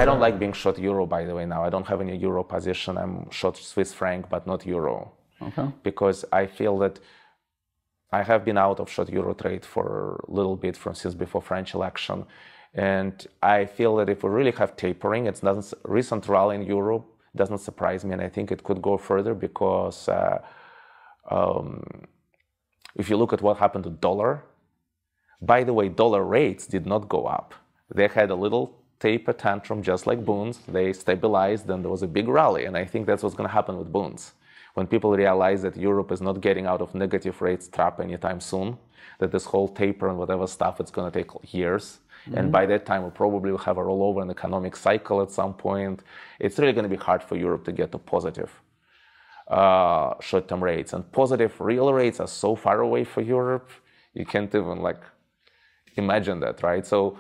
I don't like being short euro, by the way, now. I don't have any euro position. I'm short Swiss franc, but not euro. Okay. Because I feel that I have been out of short euro trade for a little bit since before French election. And I feel that if we really have tapering, it's not recent rally in euro doesn't surprise me, and I think it could go further because if you look at what happened to dollar, by the way, dollar rates did not go up. They had a little taper tantrum just like bonds. They stabilized, and there was a big rally, and I think that's what's going to happen with bonds. When people realize that Europe is not getting out of negative rates trap anytime soon, that this whole taper and whatever stuff, it's going to take years. And by that time, we probably will have a rollover in the economic cycle at some point. It's really going to be hard for Europe to get to positive short-term rates. And positive real rates are so far away for Europe, you can't even like imagine that, right? So,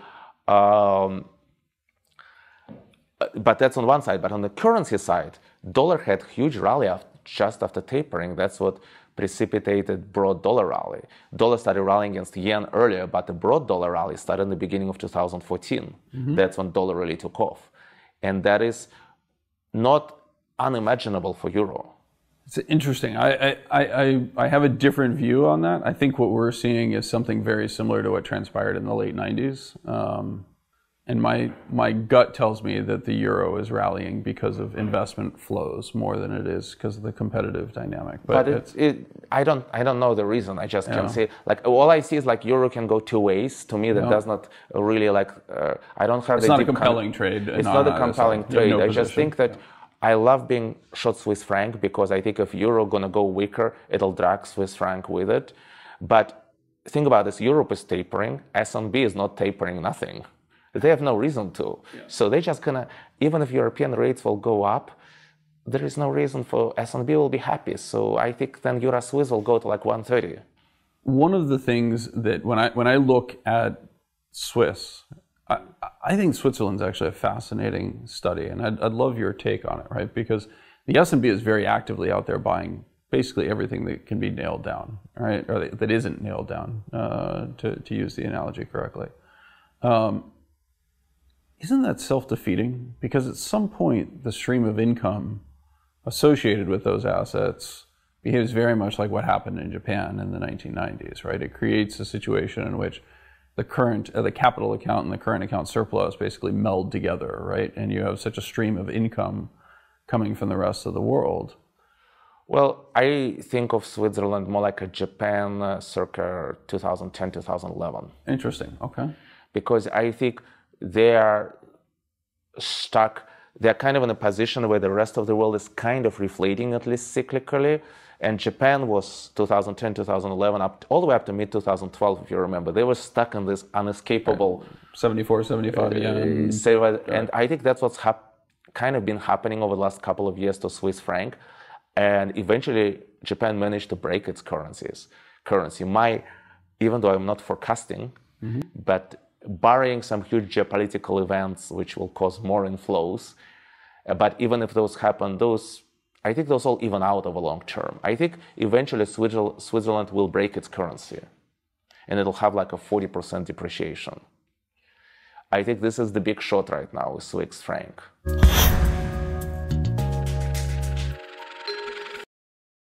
but that's on one side. But on the currency side, dollar had huge rally just after tapering. That's what precipitated broad dollar rally. Dollar started rallying against yen earlier, but the broad dollar rally started in the beginning of 2014. That's when dollar really took off. And that is not unimaginable for euro. It's interesting. I have a different view on that. I think what we're seeing is something very similar to what transpired in the late 90s. And my gut tells me that the euro is rallying because of investment flows more than it is because of the competitive dynamic. But I don't know the reason. I just can say, like, all I see is like euro can go two ways. To me, that does not really like. I don't have. It's not a compelling trade. It's not a compelling trade. I just think that I love being short Swiss franc because I think if euro gonna go weaker, it'll drag Swiss franc with it. But think about this: Europe is tapering. S&P is not tapering. Nothing. They have no reason to. So they're just gonna, even if European rates will go up, there is no reason for S&P will be happy. So I think then Euro Swiss will go to like 130. One of the things that when I look at Swiss, I think Switzerland's actually a fascinating study, and I'd love your take on it, right? Because the S&P is very actively out there buying basically everything that can be nailed down, right? Or that isn't nailed down, to use the analogy correctly. Isn't that self-defeating? Because at some point, the stream of income associated with those assets behaves very much like what happened in Japan in the 1990s, right? It creates a situation in which the capital account and the current account surplus basically meld together, right? And you have such a stream of income coming from the rest of the world. Well, I think of Switzerland more like a Japan circa 2010, 2011. Interesting, okay. Because I think they are stuck, they're kind of in a position where the rest of the world is kind of reflating, at least cyclically. And Japan was 2010, 2011, all the way up to mid-2012, if you remember. They were stuck in this unescapable 74, 75 yen. And I think that's what's kind of been happening over the last couple of years to Swiss franc. And eventually, Japan managed to break its currency. Even though I'm not forecasting, but barring some huge geopolitical events which will cause more inflows, but even if those happen, I think those all even out over long term. I think eventually Switzerland will break its currency, and it'll have like a 40% depreciation. I think this is the big shot right now with Swiss franc.